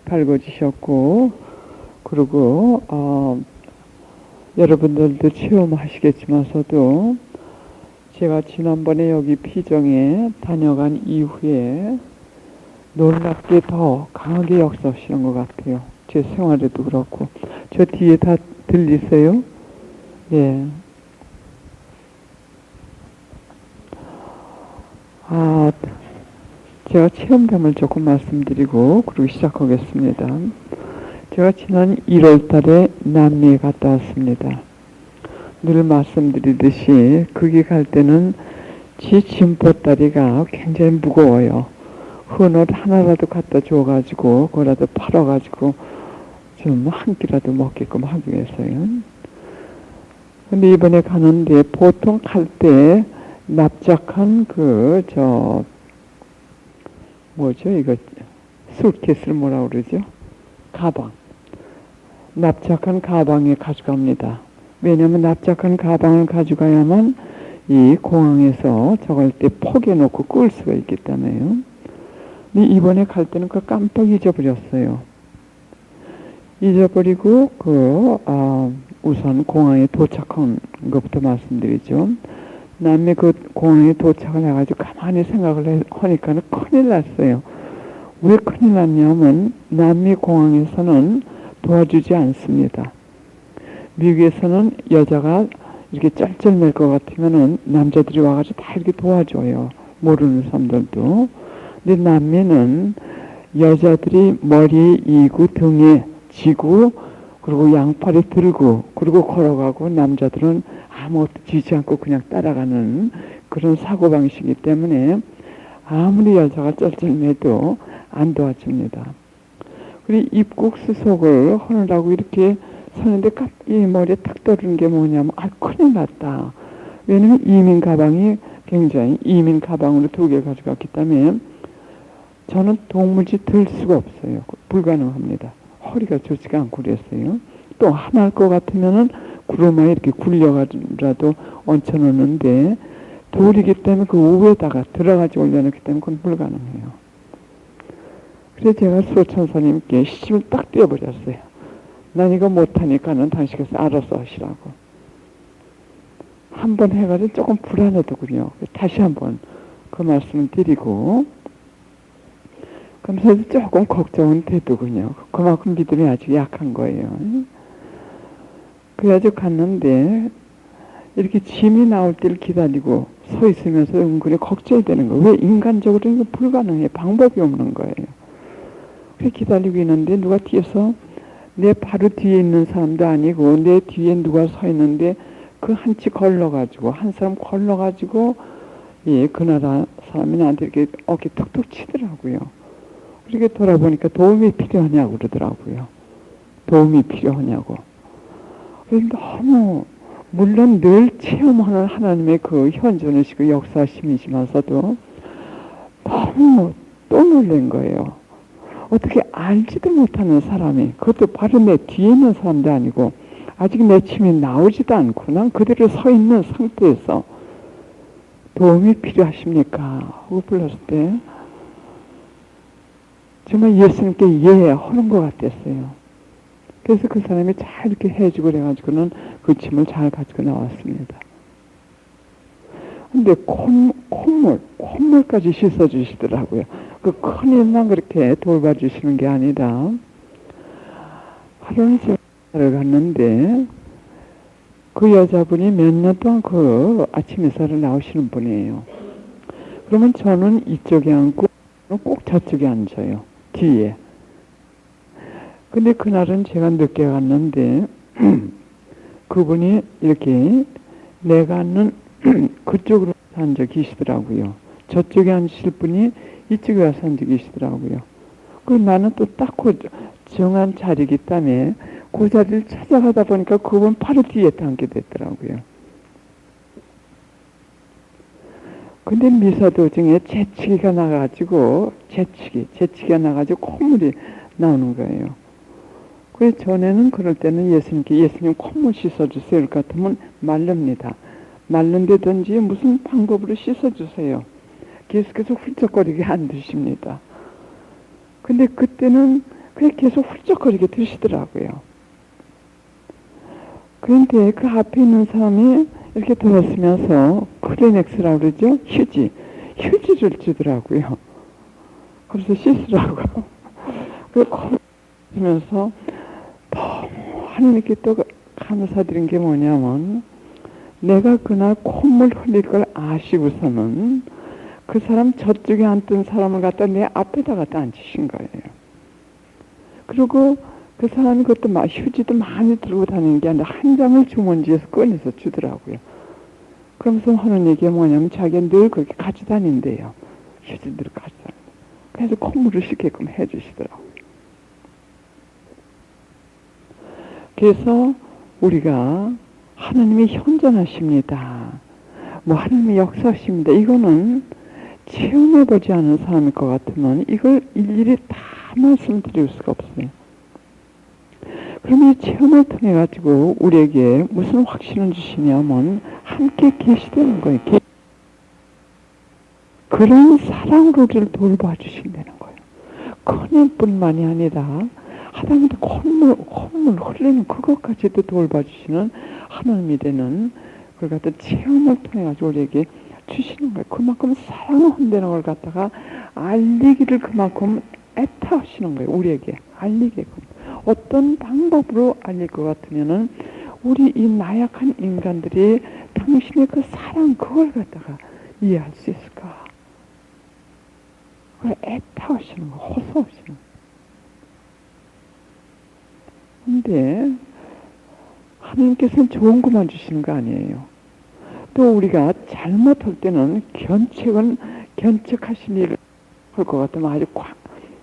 밝아지셨고, 그리고 여러분들도 체험하시겠지만서도 제가 지난번에 여기 피정에 다녀간 이후에 놀랍게 더 강하게 역사하시는 것 같아요. 제 생활에도 그렇고. 저 뒤에 다 들리세요? 예. 제가 체험담을 조금 말씀드리고 그리고 시작하겠습니다. 제가 지난 1월 달에 남미에 갔다 왔습니다. 늘 말씀드리듯이 거기 갈 때는 제 짐보따리가 굉장히 무거워요. 헌옷 하나라도 갖다 줘가지고 그거라도 팔아가지고 좀 한 끼라도 먹게끔 하기 위해서요. 근데 이번에 가는데 보통 갈 때 납작한 뭐죠 이거 수트케이스를 뭐라 그러죠? 가방. 납작한 가방에 가져갑니다. 왜냐하면 납작한 가방을 가져가야만 이 공항에서 저걸 때 포개놓고 끌 수가 있기 때문에요. 근데 이번에 갈 때는 그걸 깜빡 잊어버렸어요. 잊어버리고 우선 공항에 도착한 것부터 말씀드리죠. 남미 그 공항에 도착을 해가지고 가만히 생각을 하니까는 큰일 났어요. 왜 큰일 났냐면 남미 공항에서는 도와주지 않습니다. 미국에서는 여자가 이렇게 쩔쩔맬 것 같으면은 남자들이 와가지고 다 이렇게 도와줘요. 모르는 사람들도. 근데 남미는 여자들이 머리에 이고 등에 지고 그리고 양팔에 들고 그리고 걸어가고 남자들은 아무것도 지지 않고 그냥 따라가는 그런 사고방식이기 때문에 아무리 여자가 쩔쩔매도 안 도와줍니다. 그리고 입국 수속을 하느라고 이렇게 서는데 이 머리에 탁 떠오르는 게 뭐냐면 큰일 났다. 왜냐면 이민 가방이 굉장히 이민 가방으로 2개 가져갔기 때문에 저는 도무지 들 수가 없어요. 불가능합니다. 허리가 좋지가 않고 그랬어요. 또 하나 할 것 같으면은 구루마에 이렇게 굴려가지고라도 얹혀놓는데 돌이기 때문에 그 우에다가 들어가지 올려놓기 때문에 그건 불가능해요. 그래서 제가 수호천사님께 시침을 딱 떼어버렸어요. 난 이거 못하니까는 당신께서 알아서 하시라고. 한번 해가지고 조금 불안하더군요. 다시 한번 그 말씀을 드리고 그러면서 조금 걱정은 되더군요. 그만큼 믿음이 아주 약한 거예요. 그래가지고 갔는데 이렇게 짐이 나올 때를 기다리고 서 있으면서 은근히 걱정이 되는 거예요. 왜 인간적으로는 이거 불가능해. 방법이 없는 거예요. 그래서 기다리고 있는데 누가 뒤에서 내 바로 뒤에 있는 사람도 아니고 내 뒤에 누가 서 있는데 그 한치 걸러가지고 한 사람 걸러가지고 그 나라 사람이 나한테 이렇게 어깨 툭툭 치더라고요. 그렇게 돌아보니까 도움이 필요하냐고 그러더라고요. 도움이 필요하냐고. 그래서 너무 물론 늘 체험하는 하나님의 그 현존이시고 역사심이시면서도 너무 또 놀란 거예요. 어떻게 알지도 못하는 사람이 그것도 바로 내 뒤에 있는 사람도 아니고 아직 내 침이 나오지도 않고 난 그대로 서 있는 상태에서 도움이 필요하십니까? 하고 불렀을 때 정말 예수님께 하는 것 같았어요. 그래서 그 사람이 잘 이렇게 해주고 그래가지고는 그 침을 잘 가지고 나왔습니다. 근데 콧물까지 씻어주시더라고요. 그 큰일만 그렇게 돌봐주시는 게 아니라 하루는 제가 갔는데 그 여자분이 몇 년 동안 그 아침 이사를 나오시는 분이에요. 그러면 저는 이쪽에 앉고 꼭 저쪽에 앉아요. 뒤에. 근데 그날은 제가 늦게 갔는데 그분이 이렇게 내가 앉는 그쪽으로 앉아 계시더라고요. 저쪽에 앉으실 분이 이쪽에 와서 앉아 계시더라고요. 그리고 나는 또 딱 그 정한 자리이기 때문에 그 자리를 찾아가다 보니까 그분 바로 뒤에 앉게 됐더라고요. 근데 미소 도중에 재치기가 나가지고 재치기가 나가지고 콧물이 나오는 거예요. 그래서 전에는 그럴 때는 예수님 콧물 씻어주세요. 이럴 것 같으면 말릅니다. 말른다든지 무슨 방법으로 씻어주세요. 계속해서 훌쩍거리게 안 드십니다. 근데 그때는 그게 계속 훌쩍거리게 들으시더라고요. 그런데 그 앞에 있는 사람이 이렇게 들었으면서 클리넥스라고 그러죠? 휴지를 주더라고요. 그래서 씻으라고. 그러면서 너무 하나님께 또 감사드린 게 뭐냐면 내가 그날 콧물 흘릴 걸 아시고서는 그 사람 저쪽에 앉던 사람을 갖다 내 앞에다 갖다 앉히신 거예요. 그리고 그 사람이 그것도 막 휴지도 많이 들고 다니는 게 아니라 한 장을 주머니에서 꺼내서 주더라고요. 그러면서 하는 얘기가 뭐냐면 자기가 늘 그렇게 같이 다닌대요. 휴지들을 같이 다닌대요. 그래서 콧물을 씻게끔 해주시더라고요. 그래서 우리가 하나님이 현존하십니다. 뭐 하나님이 역사하십니다. 이거는 체험해보지 않은 사람일 것 같으면 이걸 일일이 다 말씀드릴 수가 없어요. 그럼 이 체험을 통해 가지고 우리에게 무슨 확신을 주시냐면 함께 계시다는 거예요. 그런 사랑으로 우리를 돌봐주신다는 거예요. 큰일뿐만이 아니라 하다못해 콧물 흘리는 그것까지도 돌봐주시는 하나님이 되는 그걸 갖다 체험을 통해 가지고 우리에게 주시는 거예요. 그만큼 사랑한다는 걸 갖다가 알리기를 그만큼 애타하시는 거예요. 우리에게 알리게끔. 어떤 방법으로 알릴 것 같으면은 우리 이 나약한 인간들이 당신의 그 사랑 그걸 갖다가 이해할 수 있을까? 그걸 애타하시는 거, 호소하시는 거. 근데 하나님께서는 좋은 것만 주시는 거 아니에요. 또 우리가 잘못할 때는 견책하신 일을 할 것 같으면 아주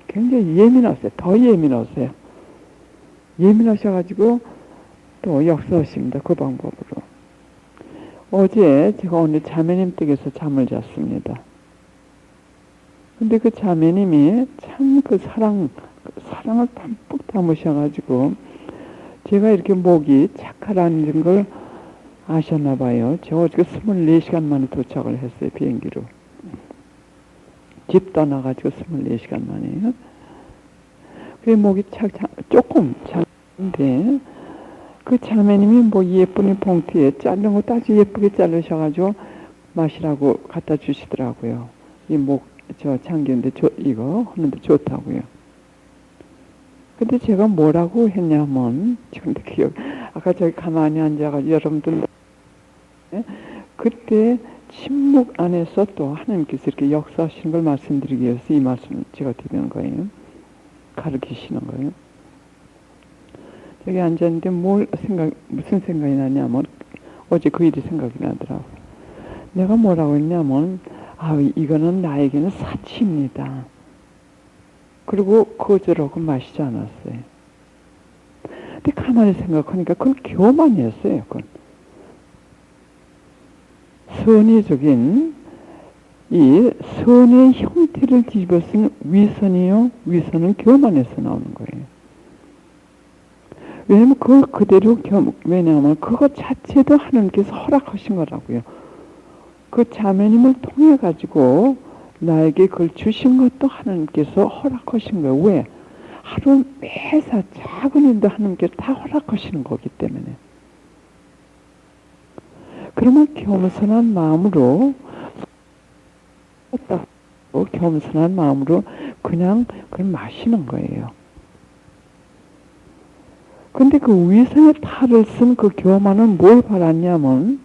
굉장히 예민하세요. 더 예민하세요. 예민하셔가지고 또 역사하십니다. 그 방법으로. 어제 제가 오늘 자매님 댁에서 잠을 잤습니다. 근데 그 자매님이 참 그 사랑을 듬뿍 담으셔가지고 제가 이렇게 목이 착하라는 걸 아셨나 봐요. 제가 어저께 24시간 만에 도착을 했어요. 비행기로. 집 떠나가지고 24시간 만에요. 그 목이 조금 작은데 그 자매님이 뭐 예쁜 봉투에 자른 것도 아주 예쁘게 자르셔가지고 마시라고 갖다 주시더라고요. 이 장기인데 이거 하는데 좋다고요. 근데 제가 뭐라고 했냐면 지금도 아까 저기 가만히 앉아가지고 여러분들 그때 침묵 안에서 또 하나님께서 이렇게 역사하시는 걸 말씀드리기 위해서 이 말씀을 제가 드리는 거예요. 가르치시는 거예요. 저기 앉았는데 무슨 생각이 나냐면 어제 그 일이 생각이 나더라고요. 내가 뭐라고 했냐면 이거는 나에게는 사치입니다. 그리고 거절하고 마시지 않았어요. 근데 가만히 생각하니까 그건 교만이었어요. 그건. 선의적인 이 선의 형태를 뒤집어 쓴 위선이요. 위선은 교만에서 나오는 거예요. 왜냐면 그걸 그대로 왜냐하면 그것 자체도 하나님께서 허락하신 거라고요. 그 자매님을 통해 가지고 나에게 그걸 주신 것도 하나님께서 허락하신 거예요. 왜? 하루 매사 작은 일도 하나님께서 다 허락하시는 거기 때문에. 그러면 겸손한 마음으로 겸손한 마음으로 그냥 그걸 마시는 거예요. 근데 그 위선의 탈을 쓴 그 교만은 뭘 바랐냐면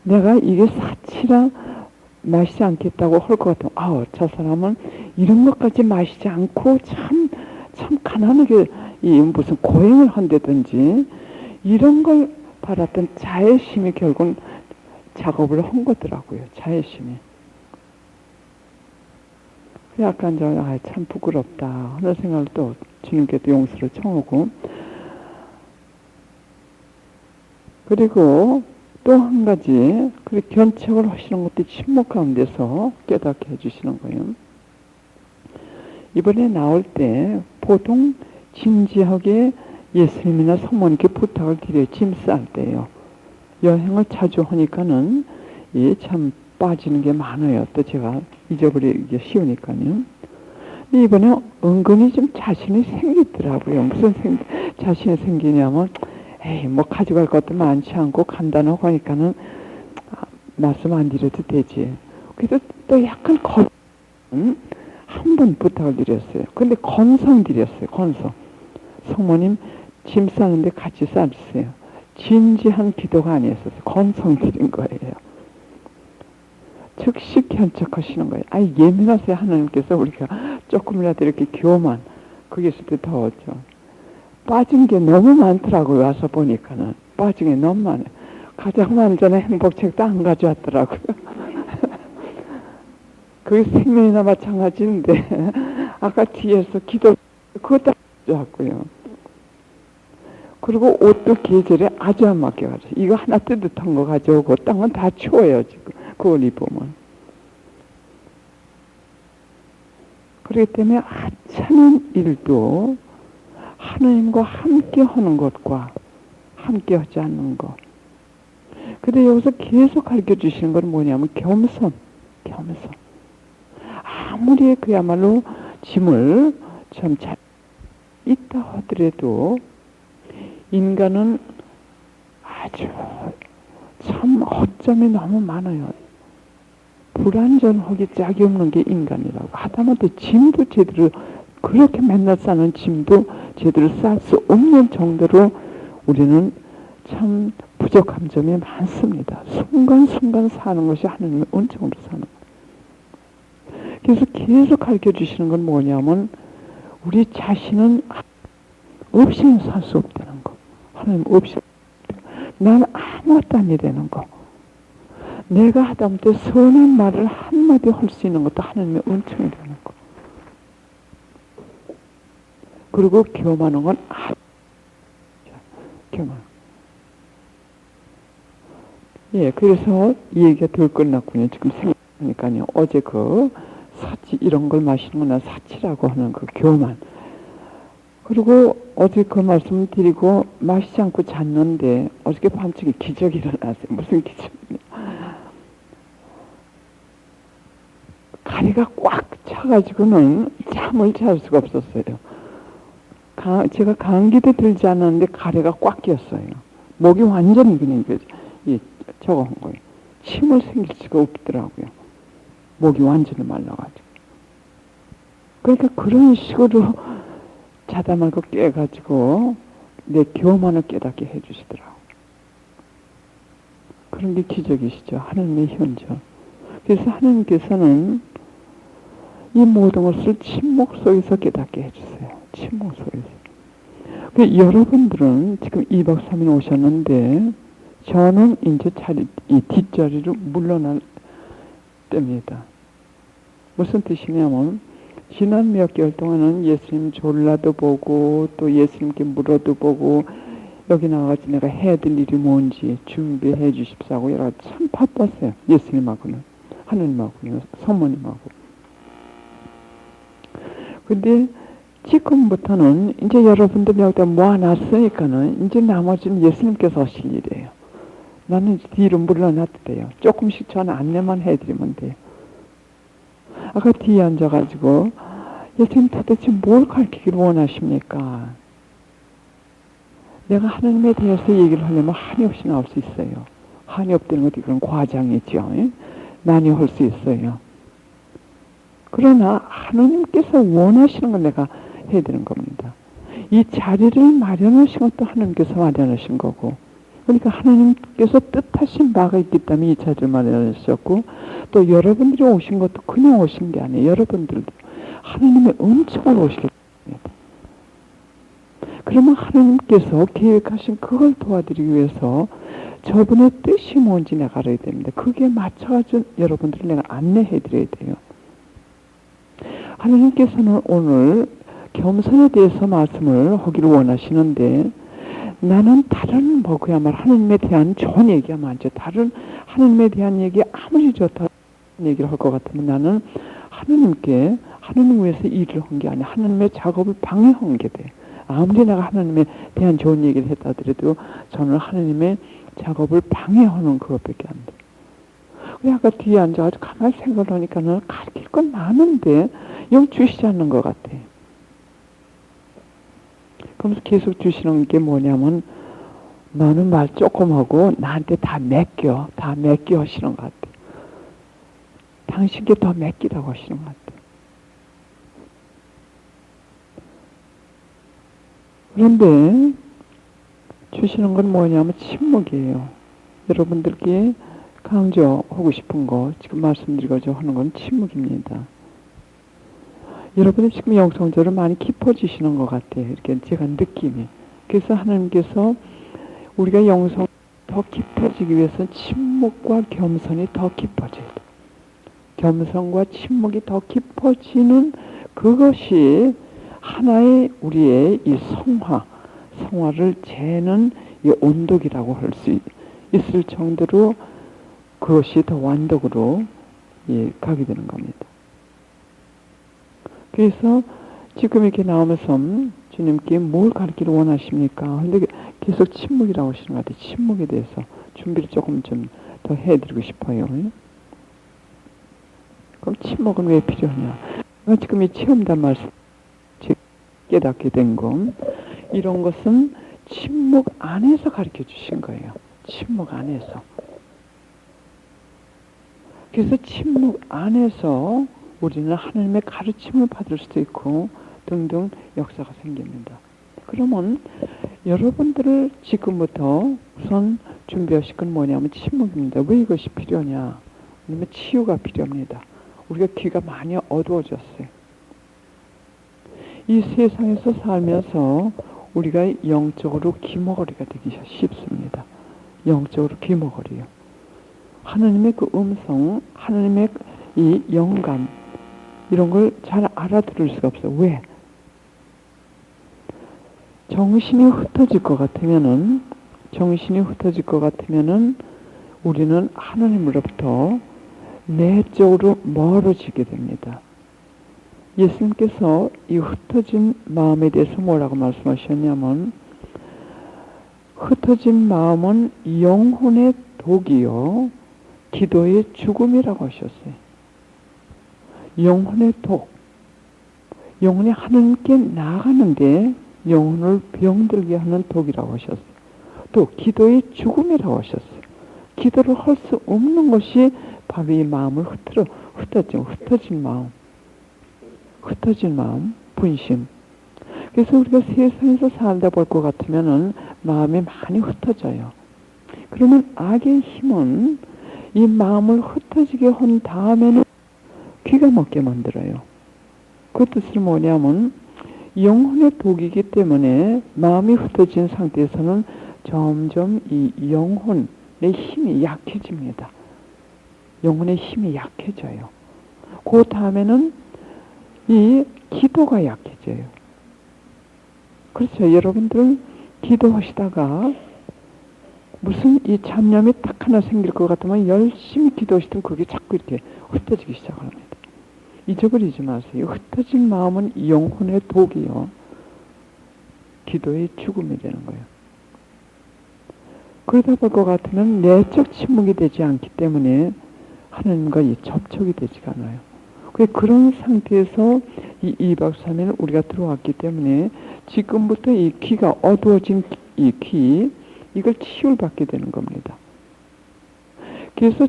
내가 이게 사치라 마시지 않겠다고 할 것 같으면 저 사람은 이런 것까지 마시지 않고 참 가난하게 무슨 고행을 한다든지 이런 걸 바랐던 자애심이 결국은 작업을 한 거더라고요. 자애심이. 약간 참 부끄럽다 하는 생각을 또 주님께도 용서를 청하고 그리고 또 한 가지 견책을 하시는 것도 침묵 가운데서 깨닫게 해주시는 거예요. 이번에 나올 때 보통 진지하게 예수님이나 성모님께 부탁을 드려요. 짐 쌀 때요. 여행을 자주 하니까는 참 빠지는 게 많아요. 또 제가 잊어버리기 쉬우니까요. 이번에 은근히 좀 자신이 생기더라고요. 무슨 자신이 생기냐면, 에이, 뭐 가져갈 것도 많지 않고 간단하고 하니까는 말씀 안 드려도 되지. 그래서 또 약간 한 번 부탁을 드렸어요. 근데 건성 드렸어요. 건성. 성모님 짐 싸는데 같이 싸주세요. 진지한 기도가 아니었어요. 건성 드린 거예요. 즉시 견척하시는 거예요. 아니, 예민하세요. 하나님께서 우리가 조금이라도 이렇게 교만, 그게 있을 때 더웠죠. 빠진 게 너무 많더라고요. 와서 보니까는. 빠진 게 너무 많아요. 가장 완전한 행복책도 안 가져왔더라고요. 그게 생명이나 마찬가지인데, 아까 뒤에서 기도, 그것도 안 가져왔고요. 그리고 옷도 계절에 아주 안 맞게가지고, 이거 하나 뜨뜻한 거 가져오고, 딴 건 다 추워요, 지금. 그걸 입으면. 그렇기 때문에 하찮은 일도 하나님과 함께 하는 것과 함께 하지 않는 것. 근데 여기서 계속 가르쳐 주시는 건 뭐냐면 겸손. 아무리 그야말로 짐을 참 잘 있다 하더라도 인간은 아주 참 허점이 너무 많아요. 불완전하기 짝이 없는 게 인간이라고. 하다못해 짐도 제대로, 그렇게 맨날 싸는 짐도 제대로 쌀 수 없는 정도로 우리는 참 부족한 점이 많습니다. 순간순간 사는 것이 하나님의 은총으로 사는 거예요. 그래서 계속 가르쳐 주시는 건 뭐냐면 우리 자신은 없이는 살 수 없다는 거. 하나님 없이 난 아무것도 아니라는 거. 내가 하다못해 선한 말을 한마디 할 수 있는 것도 하나님의 은총이라는 거. 그리고 교만한 건 교만. 예, 그래서 이 얘기가 덜 끝났군요. 지금 생각하니까요. 어제 그 사치, 이런 걸 마시는 건 사치라고 하는 그 교만. 그리고 어제 그 말씀 드리고 마시지 않고 잤는데 어저께 밤중에 기적이 일어났어요. 무슨 기적이냐. 가리가 꽉 차가지고는 잠을 잘 수가 없었어요. 제가 감기도 들지 않았는데 가래가 꽉 꼈어요. 목이 완전히 그냥 저거 한 거예요. 침을 생길 수가 없더라고요. 목이 완전히 말라가지고. 그러니까 그런 식으로 자다 말고 깨가지고 내 교만을 깨닫게 해주시더라고요. 그런 게 기적이시죠. 하나님의 현존. 그래서 하나님께서는 이 모든 것을 침묵 속에서 깨닫게 해주세요. 침묵 속에서. 여러분들은 지금 2박 3일 오셨는데 저는 이제 이 뒷자리로 물러날 때입니다. 무슨 뜻이냐면 지난 몇 개월 동안은 예수님 졸라도 보고 또 예수님께 물어도 보고 여기 나와가지고 내가 해야 될 일이 뭔지 준비해 주십사고 여러 가지 참 바빴어요. 예수님하고는, 하느님하고는, 성모님하고. 근데 지금부터는 이제 여러분들 여기다 모아놨으니까는 이제 나머지는 예수님께서 하실 일이에요. 나는 뒤로 물러나도 돼요. 조금씩 저는 안내만 해드리면 돼요. 아까 뒤에 앉아가지고 예수님 도대체 뭘 가르치기를 원하십니까? 내가 하나님에 대해서 얘기를 하려면 한이 없이 나올 수 있어요. 한이 없다는 것도 그런 과장이죠. 많이 할 수 있어요. 그러나 하나님께서 원하시는 걸 내가 해야 되는 겁니다. 이 자리를 마련하신 것도 하나님께서 마련하신 거고, 그러니까 하나님께서 뜻하신 바가 있기 때문에 이 자리를 마련하셨고, 또 여러분들이 오신 것도 그냥 오신 게 아니에요. 여러분들도 하나님의 은총으로 오시기 때문입니다. 그러면 하나님께서 계획하신 그걸 도와드리기 위해서 저분의 뜻이 뭔지 내가 알아야 됩니다. 그게 맞춰가지고 여러분들을 내가 안내해 드려야 돼요. 하나님께서는 오늘 겸손에 대해서 말씀을 하기를 원하시는데, 나는 다른 그야말로 하나님에 대한 좋은 얘기가 많죠. 다른 하나님에 대한 얘기 아무리 좋다는 얘기를 할 것 같으면 나는 하나님 위해서 일을 한 게 아니라 하나님의 작업을 방해한 게 돼. 아무리 내가 하나님에 대한 좋은 얘기를 했다 하더라도 저는 하나님의 작업을 방해하는 그것밖에 안 돼. 아까 뒤에 앉아가지고 가만히 생각을 하니까는 가르칠 건 많은데 영 주시지 않는 것 같아. 그러면서 계속 주시는 게 뭐냐면 너는 말 조금 하고 나한테 다 맡겨 하시는 것 같아. 당신께 더 맡기라고 하시는 것 같아. 그런데 주시는 건 뭐냐면 침묵이에요. 여러분들께 강조하고 싶은 거 지금 말씀드리고자 하는 건 침묵입니다. 여러분이 지금 영성적으로 많이 깊어지시는 것 같아요. 이렇게 제가 느낌이. 그래서 하나님께서 우리가 영성 더 깊어지기 위해서는 침묵과 겸손이 더 깊어져야 돼. 겸손과 침묵이 더 깊어지는 그것이 하나의 우리의 이 성화를 재는 이 온독이라고 할 수 있을 정도로 그것이 더 완독으로 가게 되는 겁니다. 그래서 지금 이렇게 나오면서 주님께 뭘 가르치기를 원하십니까? 근데 계속 침묵이라고 하시는 것 같아요. 침묵에 대해서 준비를 조금 좀 더 해드리고 싶어요. 그럼 침묵은 왜 필요하냐? 지금 이 체험단 말씀 깨닫게 된 거, 이런 것은 침묵 안에서 가르쳐 주신 거예요. 침묵 안에서. 그래서 침묵 안에서 우리는 하나님의 가르침을 받을 수도 있고 등등 역사가 생깁니다. 그러면 여러분들을 지금부터 우선 준비하실 건 뭐냐면 침묵입니다. 왜 이것이 필요하냐? 왜냐면 치유가 필요합니다. 우리가 귀가 많이 어두워졌어요. 이 세상에서 살면서 우리가 영적으로 귀머거리가 되기 쉽습니다. 영적으로 귀머거리요. 하나님의 그 음성, 하나님의 이 영감, 이런 걸 잘 알아들을 수가 없어요. 왜? 정신이 흩어질 것 같으면은 우리는 하나님으로부터 내적으로 멀어지게 됩니다. 예수님께서 이 흩어진 마음에 대해서 뭐라고 말씀하셨냐면, 흩어진 마음은 영혼의 독이요 기도의 죽음이라고 하셨어요. 영혼의 독, 영혼이 하나님께 나가는데 영혼을 병들게 하는 독이라고 하셨어요. 또 기도의 죽음이라고 하셨어요. 기도를 할 수 없는 것이 바로 이 마음을 흩어진 마음, 분심. 그래서 우리가 세상에서 살다 볼 것 같으면은 마음이 많이 흩어져요. 그러면 악의 힘은 이 마음을 흩어지게 한 다음에는 귀가 먹게 만들어요. 그 뜻은 뭐냐면 영혼의 독이기 때문에 마음이 흩어진 상태에서는 점점 이 영혼의 힘이 약해집니다. 영혼의 힘이 약해져요. 그 다음에는 이 기도가 약해져요. 그렇죠. 여러분들은 기도하시다가 무슨 이 잡념이 딱 하나 생길 것 같으면 열심히 기도하시던 그게 자꾸 이렇게 흩어지기 시작합니다. 잊어버리지 마세요. 흩어진 마음은 영혼의 독이요 기도의 죽음이 되는 거예요. 그러다 볼 것 같으면 내적 침묵이 되지 않기 때문에 하나님과 이 접촉이 되지가 않아요. 그런 상태에서 이 2박 3일 우리가 들어왔기 때문에 지금부터 이 귀가 어두워진 이 귀, 이걸 치유를 받게 되는 겁니다. 그래서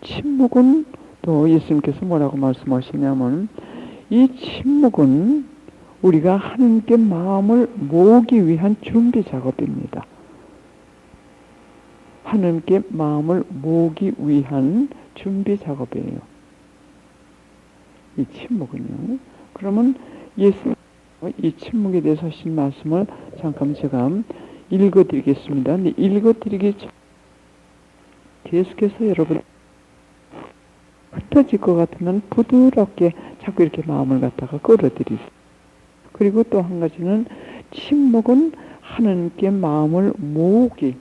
침묵은 또 예수님께서 뭐라고 말씀하시냐면, 이 침묵은 우리가 하나님께 마음을 모으기 위한 준비 작업입니다. 하나님께 마음을 모으기 위한 준비 작업이에요. 이 침묵은요. 그러면 예수님 이 침묵에 대해서 하신 말씀을 잠깐 제가 읽어드리겠습니다. 근데 읽어드리기 전 계속해서 여러분 흩어질 것 같으면 부드럽게 자꾸 이렇게 마음을 갖다가 끌어들이세요. 그리고 또 한 가지는 침묵은 하나님께 마음을 모으기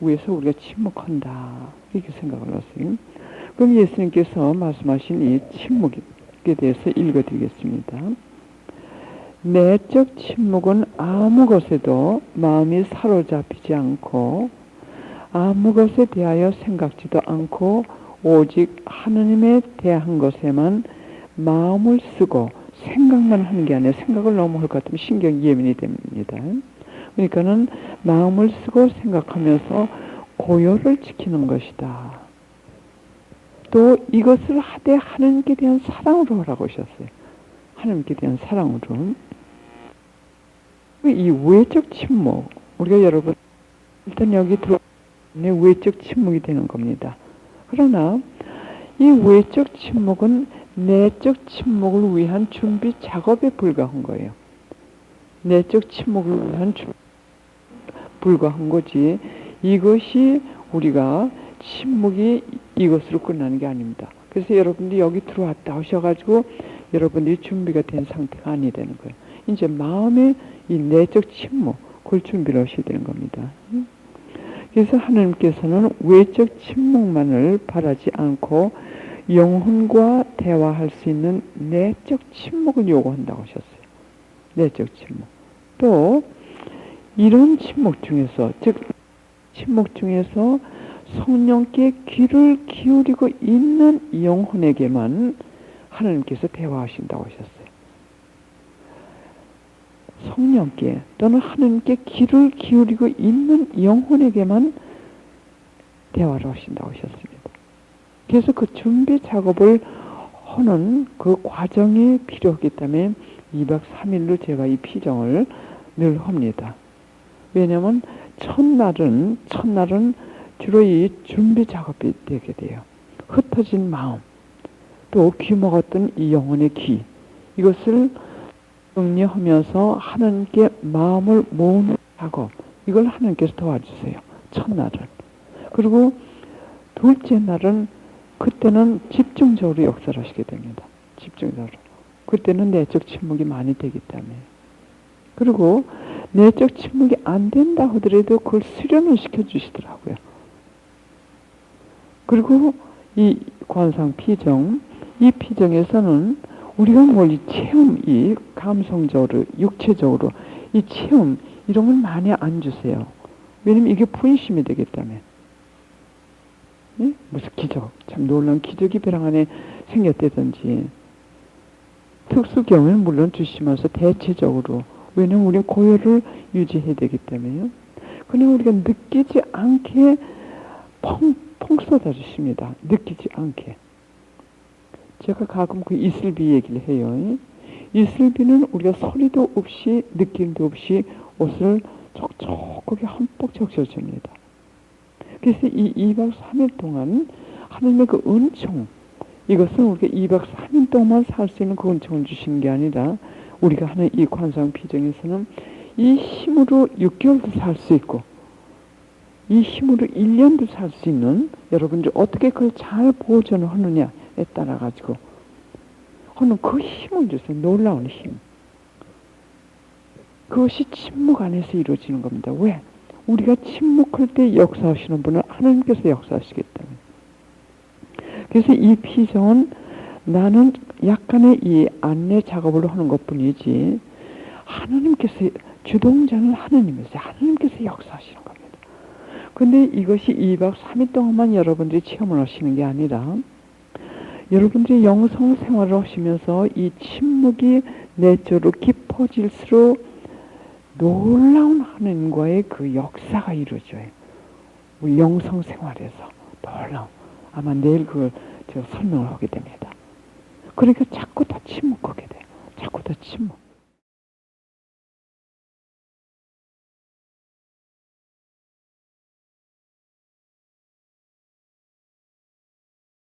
위해서 우리가 침묵한다. 이렇게 생각을 했어요. 그럼 예수님께서 말씀하신 이 침묵에 대해서 읽어드리겠습니다. 내적 침묵은 아무 것에도 마음이 사로잡히지 않고 아무 것에 대하여 생각지도 않고 오직 하느님에 대한 것에만 마음을 쓰고 생각만 하는 게 아니라 생각을 너무 할 것 같으면 신경이 예민이 됩니다. 그러니까는 마음을 쓰고 생각하면서 고요를 지키는 것이다. 또 이것을 하되 하나님께 대한 사랑으로 하라고 하셨어요. 하나님께 대한 사랑으로. 이 외적 침묵, 우리가 여러분 일단 여기 들어오면 외적 침묵이 되는 겁니다. 그러나 이 외적 침묵은 내적 침묵을 위한 준비 작업에 불과한 거예요. 내적 침묵을 위한 불과한 거지, 이것이 우리가 침묵이 이것으로 끝나는 게 아닙니다. 그래서 여러분들이 여기 들어왔다 하셔가지고 여러분들이 준비가 된 상태가 아니 되는 거예요. 이제 마음의 이 내적 침묵, 그걸 준비를 하셔야 되는 겁니다. 그래서 하나님께서는 외적 침묵만을 바라지 않고 영혼과 대화할 수 있는 내적 침묵을 요구한다고 하셨어요. 내적 침묵. 또 이런 침묵 중에서, 즉 침묵 중에서 성령께 귀를 기울이고 있는 영혼에게만 하나님께서 대화하신다고 하셨어요. 성령께 또는 하나님께 귀를 기울이고 있는 영혼에게만 대화를 하신다고 하셨습니다. 그래서 그 준비 작업을 하는 그 과정이 필요하기 때문에 2박 3일로 제가 이 피정을 늘 합니다. 왜냐하면 첫날은 주로 이 준비 작업이 되게 돼요. 흩어진 마음, 또 귀먹었던 이 영혼의 귀, 이것을 정리하면서 하나님께 마음을 모으는 작업, 이걸 하나님께서 도와주세요. 첫날은. 그리고 둘째 날은, 그때는 집중적으로 역사를 하시게 됩니다. 집중적으로. 그때는 내적 침묵이 많이 되기 때문에. 그리고 내적 침묵이 안 된다 하더라도 그걸 수련을 시켜주시더라고요. 그리고 이 관상 피정, 이 피정에서는 우리가 뭘 이 체험, 이 감성적으로, 육체적으로 이 체험, 이런 걸 많이 안 주세요. 왜냐면 이게 분심이 되기 때문에. 예? 무슨 기적, 참 놀라운 기적이 벼랑 안에 생겼다든지, 특수 경우는 물론 주시면서 대체적으로, 왜냐면 우리는 고요를 유지해야 되기 때문에요. 그냥 우리가 느끼지 않게 펑 쏟아주십니다. 느끼지 않게. 제가 가끔 그 이슬비 얘기를 해요. 이슬비는 우리가 소리도 없이 느낌도 없이 옷을 촉촉하게 흠뻑 적셔줍니다. 그래서 이 2박 3일 동안 하나님의 그 은총, 이것은 우리가 2박 3일 동안 살 수 있는 그 은총을 주시는 게 아니라, 우리가 하는 이 관상 피정에서는 이 힘으로 6개월도 살 수 있고 이 힘으로 1년도 살 수 있는, 여러분들 어떻게 그걸 잘 보존을 하느냐에 따라 가지고 하는 그 힘을 주세요. 놀라운 힘. 그것이 침묵 안에서 이루어지는 겁니다. 왜? 우리가 침묵할 때 역사하시는 분은 하나님께서 역사하시기 때문에. 그래서 이 피정은 나는 약간의 이 안내 작업을 하는 것 뿐이지, 하나님께서, 주동자는 하나님이세요. 하나님께서 역사하시는 겁니다. 근데 이것이 2박 3일 동안만 여러분들이 체험을 하시는 게 아니라, 여러분들이 영성 생활을 하시면서 이 침묵이 내적으로 깊어질수록 놀라운 하나님과의 그 역사가 이루어져요. 우리 영성 생활에서 놀라운, 아마 내일 그걸 제가 설명을 하게 됩니다. 그러니까 자꾸 더 침묵하게 돼요. 자꾸 더 침묵.